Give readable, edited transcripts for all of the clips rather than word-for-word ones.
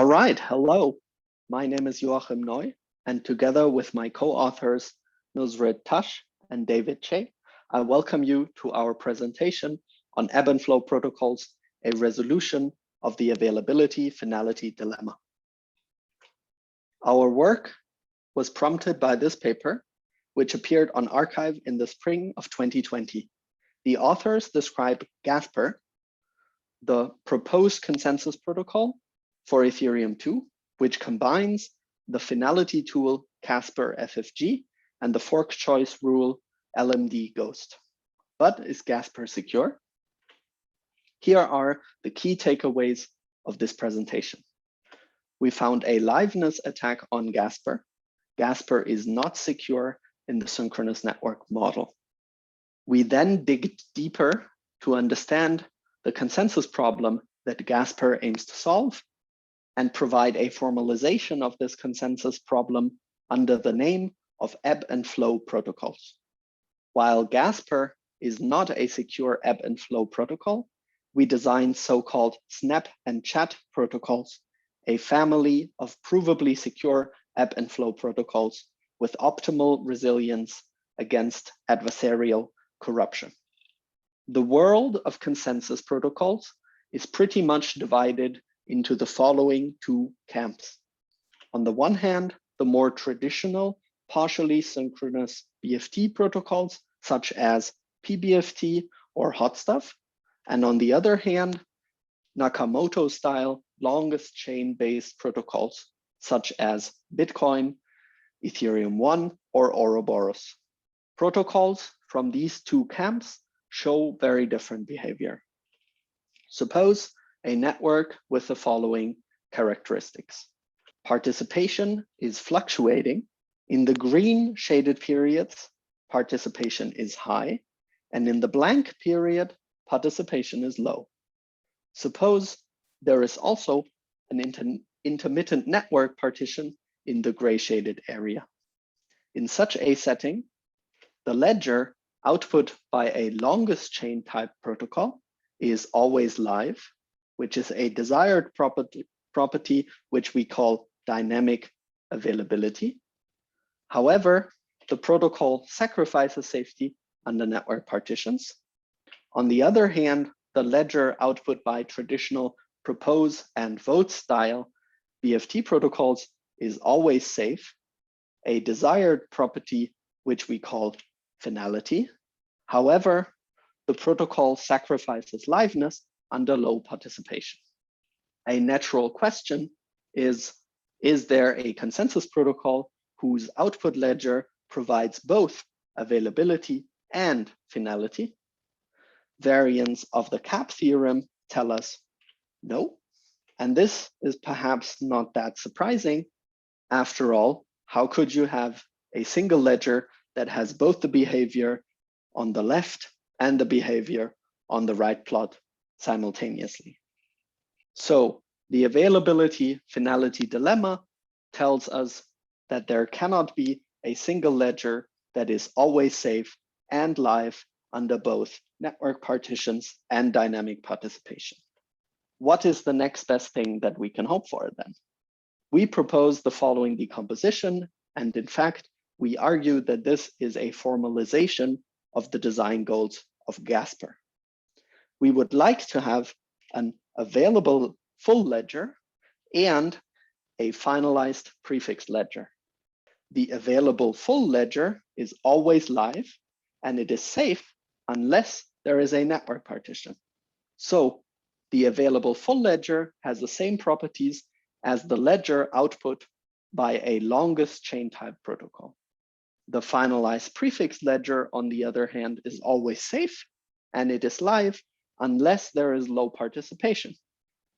All right, hello. My name is Joachim Neu, and together with my co-authors Nusret Tash and David Che, I welcome you to our presentation on ebb and flow protocols, a resolution of the availability finality dilemma. Our work was prompted by this paper, which appeared on arXiv in the spring of 2020. The authors describe Gasper, the proposed consensus protocol for Ethereum 2, which combines the finality tool Casper FFG and the fork choice rule LMD Ghost. But is Gasper secure? Here are the key takeaways of this presentation. We found a liveness attack on Gasper. Gasper is not secure in the synchronous network model. We then dig deeper to understand the consensus problem that Gasper aims to solve and provide a formalization of this consensus problem under the name of ebb and flow protocols. While Gasper is not a secure ebb and flow protocol, we designed so-called snap and chat protocols, a family of provably secure ebb and flow protocols with optimal resilience against adversarial corruption. The world of consensus protocols is pretty much divided into the following two camps. On the one hand, the more traditional partially synchronous BFT protocols, such as PBFT or HotStuff, and on the other hand, Nakamoto-style longest chain-based protocols, such as Bitcoin, Ethereum 1, or Ouroboros. Protocols from these two camps show very different behavior. Suppose a network with the following characteristics. Participation is fluctuating. In the green shaded periods, participation is high, and in the blank period, participation is low. Suppose there is also an intermittent network partition in the gray shaded area. In such a setting, the ledger output by a longest chain type protocol is always live, which is a desired property which we call dynamic availability. However, the protocol sacrifices safety under network partitions. On the other hand, the ledger output by traditional propose and vote style BFT protocols is always safe, a desired property which we call finality. However, the protocol sacrifices liveness under low participation. A natural question is there a consensus protocol whose output ledger provides both availability and finality? Variants of the CAP theorem tell us no, and this is perhaps not that surprising. After all, how could you have a single ledger that has both the behavior on the left and the behavior on the right plot simultaneously? So the availability finality dilemma tells us that there cannot be a single ledger that is always safe and live under both network partitions and dynamic participation. What is the next best thing that we can hope for then? We propose the following decomposition, and in fact, we argue that this is a formalization of the design goals of Gasper. We would like to have an available full ledger and a finalized prefix ledger. The available full ledger is always live, and it is safe unless there is a network partition. So the available full ledger has the same properties as the ledger output by a longest chain type protocol. The finalized prefix ledger, on the other hand, is always safe, and it is live unless there is low participation.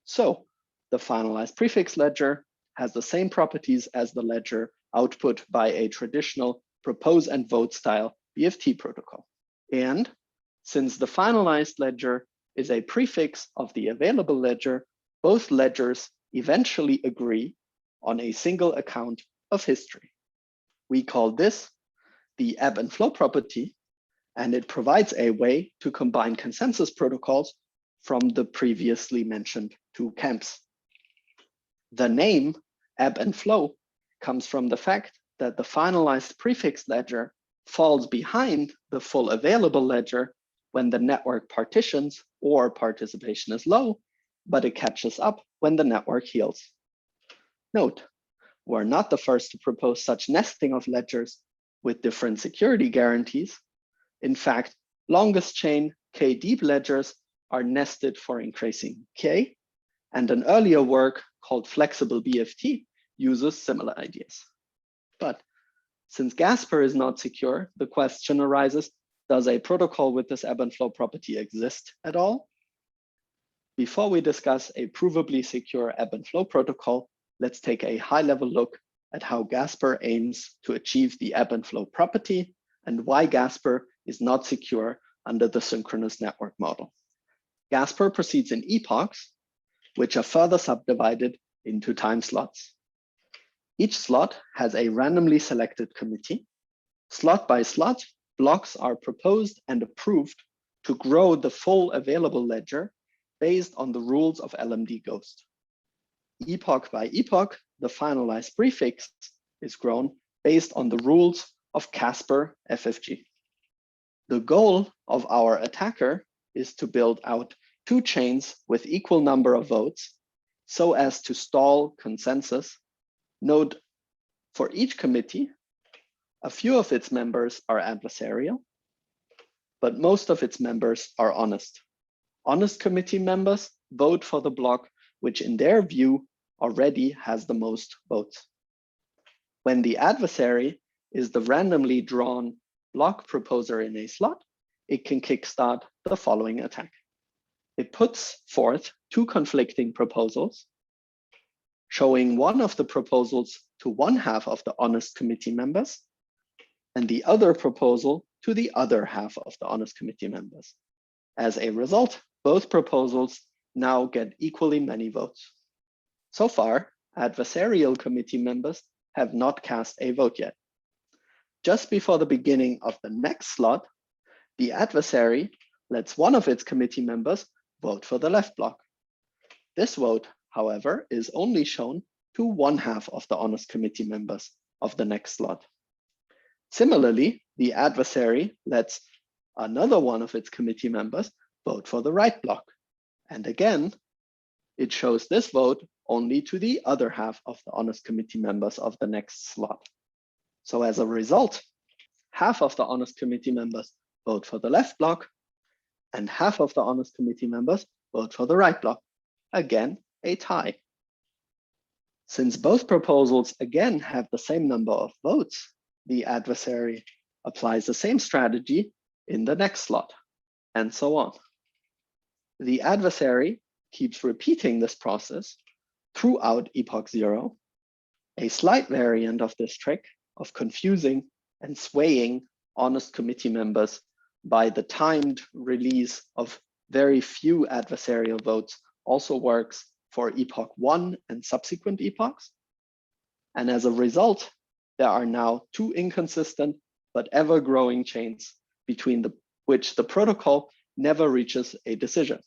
So the finalized prefix ledger has the same properties as the ledger output by a traditional propose and vote style BFT protocol. And since the finalized ledger is a prefix of the available ledger, both ledgers eventually agree on a single account of history. We call this the ebb and flow property, and it provides a way to combine consensus protocols from the previously mentioned two camps. The name ebb and flow comes from the fact that the finalized prefix ledger falls behind the full available ledger when the network partitions or participation is low, but it catches up when the network heals. Note, we're not the first to propose such nesting of ledgers with different security guarantees. In fact, longest chain K-deep ledgers are nested for increasing K, and an earlier work called Flexible BFT uses similar ideas. But since Gasper is not secure, the question arises, does a protocol with this ebb and flow property exist at all? Before we discuss a provably secure ebb and flow protocol, let's take a high-level look at how Gasper aims to achieve the ebb and flow property and why Gasper is not secure under the synchronous network model. Gasper proceeds in epochs, which are further subdivided into time slots. Each slot has a randomly selected committee. Slot by slot, blocks are proposed and approved to grow the full available ledger based on the rules of LMD Ghost. Epoch by epoch, the finalized prefix is grown based on the rules of Casper FFG. The goal of our attacker is to build out two chains with equal number of votes so as to stall consensus. Note, for each committee, a few of its members are adversarial, but most of its members are honest. Honest committee members vote for the block which in their view already has the most votes. When the adversary is the randomly drawn block proposer in a slot, it can kickstart the following attack. It puts forth two conflicting proposals, showing one of the proposals to one half of the honest committee members and the other proposal to the other half of the honest committee members. As a result, both proposals now get equally many votes. So far, adversarial committee members have not cast a vote yet. Just before the beginning of the next slot, the adversary lets one of its committee members vote for the left block. This vote, however, is only shown to one half of the honest committee members of the next slot. Similarly, the adversary lets another one of its committee members vote for the right block. And again, it shows this vote only to the other half of the honest committee members of the next slot. So as a result, half of the honest committee members vote for the left block and half of the honest committee members vote for the right block. Again, a tie. Since both proposals again have the same number of votes, the adversary applies the same strategy in the next slot, and so on. The adversary keeps repeating this process throughout epoch 0, a slight variant of this trick of confusing and swaying honest committee members by the timed release of very few adversarial votes also works for epoch 1 and subsequent epochs. And as a result, there are now two inconsistent but ever-growing chains between which the protocol never reaches a decision.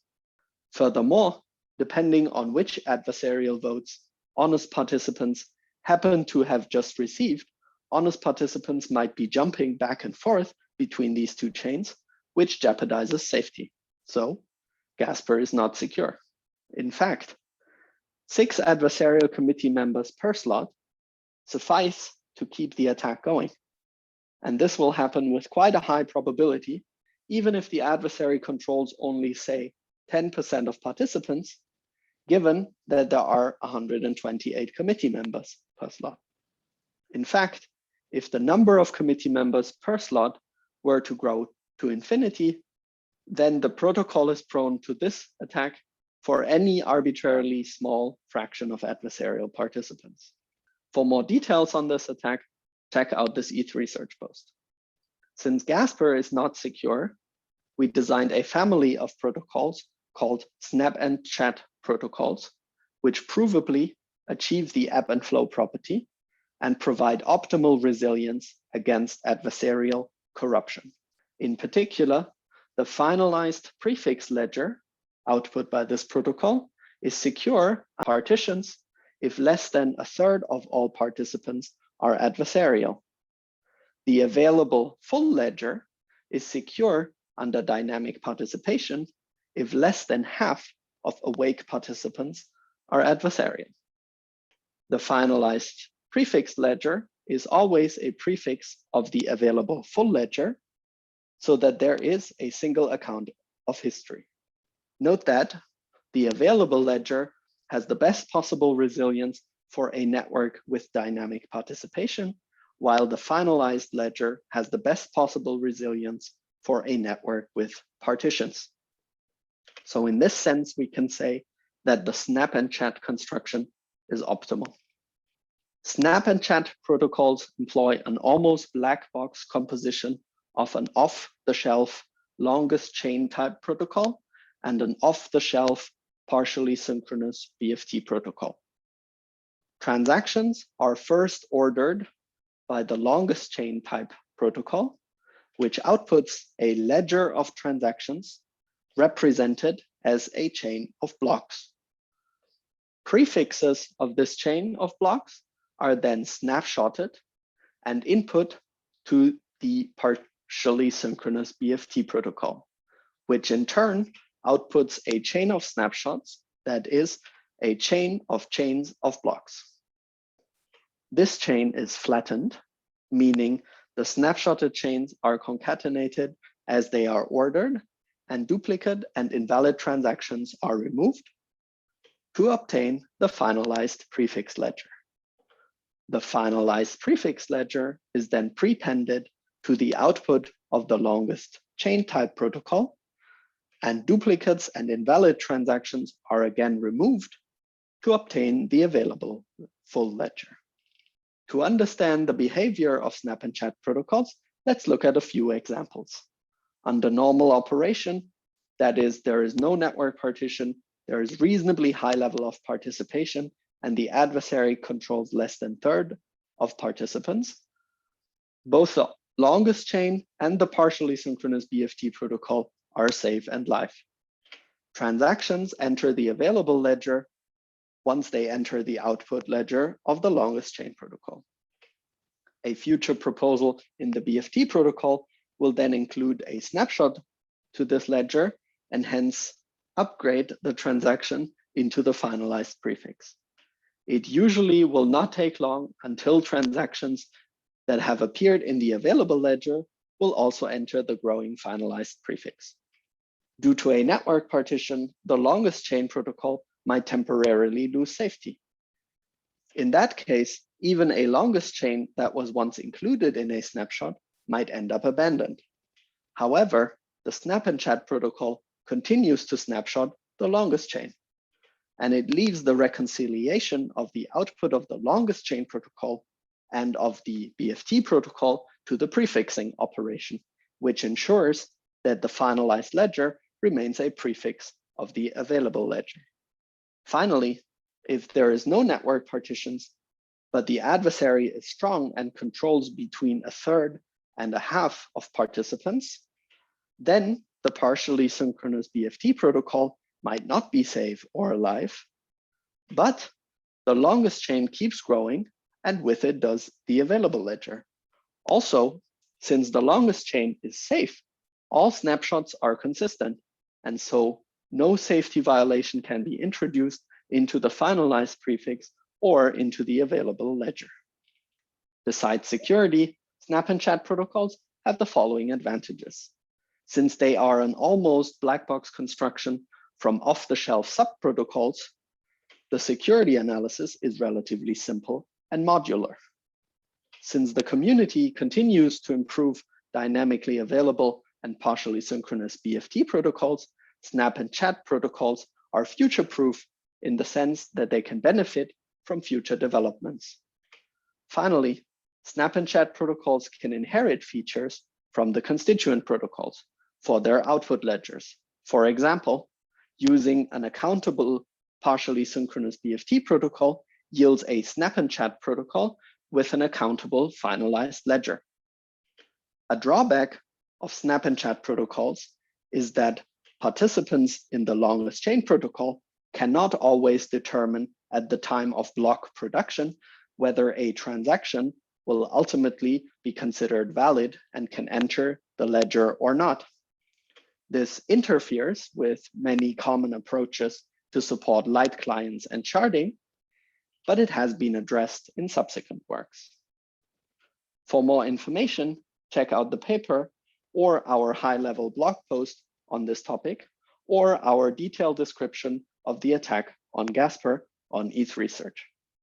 Furthermore, depending on which adversarial votes honest participants happen to have just received, honest participants might be jumping back and forth between these two chains, which jeopardizes safety. So Gasper is not secure. In fact, 6 adversarial committee members per slot suffice to keep the attack going. And this will happen with quite a high probability, even if the adversary controls only, say, 10% of participants, given that there are 128 committee members per slot. In fact, if the number of committee members per slot were to grow to infinity, then the protocol is prone to this attack for any arbitrarily small fraction of adversarial participants. For more details on this attack, check out this ETH research post. Since Gasper is not secure, we designed a family of protocols called Snap and Chat protocols, which provably achieve the ebb and flow property and provide optimal resilience against adversarial corruption. In particular, the finalized prefix ledger output by this protocol is secure partitions if less than a third of all participants are adversarial. The available full ledger is secure under dynamic participation if less than half of awake participants are adversarial. The finalized prefix ledger is always a prefix of the available full ledger, so that there is a single account of history. Note that the available ledger has the best possible resilience for a network with dynamic participation, while the finalized ledger has the best possible resilience for a network with partitions. So in this sense, we can say that the snap and chat construction is optimal. Snap and chat protocols employ an almost black box composition of an off-the-shelf longest chain type protocol and an off-the-shelf partially synchronous BFT protocol. Transactions are first ordered by the longest chain type protocol, which outputs a ledger of transactions represented as a chain of blocks. Prefixes of this chain of blocks are then snapshotted and input to the partially synchronous BFT protocol, which in turn outputs a chain of snapshots that is a chain of chains of blocks. This chain is flattened, meaning the snapshotted chains are concatenated as they are ordered, and duplicate and invalid transactions are removed to obtain the finalized prefix ledger. The finalized prefix ledger is then prepended to the output of the longest chain type protocol, and duplicates and invalid transactions are again removed to obtain the available full ledger. To understand the behavior of snap and chat protocols, let's look at a few examples. Under normal operation, that is, there is no network partition, there is reasonably high level of participation, and the adversary controls less than a third of participants. Both the longest chain and the partially synchronous BFT protocol are safe and live. Transactions enter the available ledger once they enter the output ledger of the longest chain protocol. A future proposal in the BFT protocol will then include a snapshot to this ledger and hence upgrade the transaction into the finalized prefix. It usually will not take long until transactions that have appeared in the available ledger will also enter the growing finalized prefix. Due to a network partition, the longest chain protocol might temporarily lose safety. In that case, even a longest chain that was once included in a snapshot might end up abandoned. However, the snap and chat protocol continues to snapshot the longest chain, and it leaves the reconciliation of the output of the longest chain protocol and of the BFT protocol to the prefixing operation, which ensures that the finalized ledger remains a prefix of the available ledger. Finally, if there is no network partitions, but the adversary is strong and controls between a third and a half of participants, then the partially synchronous BFT protocol might not be safe or alive, but the longest chain keeps growing, and with it does the available ledger. Also, since the longest chain is safe, all snapshots are consistent, and so no safety violation can be introduced into the finalized prefix or into the available ledger. Besides security, snap and chat protocols have the following advantages. Since they are an almost black box construction from off-the-shelf sub-protocols, the security analysis is relatively simple and modular. Since the community continues to improve dynamically available and partially synchronous BFT protocols, snap and chat protocols are future-proof in the sense that they can benefit from future developments. Finally, snap and chat protocols can inherit features from the constituent protocols for their output ledgers. For example, using an accountable partially synchronous BFT protocol yields a snap and chat protocol with an accountable finalized ledger. A drawback of snap and chat protocols is that participants in the longest chain protocol cannot always determine at the time of block production whether a transaction will ultimately be considered valid and can enter the ledger or not. This interferes with many common approaches to support light clients and sharding, but it has been addressed in subsequent works. For more information, check out the paper or our high-level blog post on this topic, or our detailed description of the attack on Gasper on ETH Research.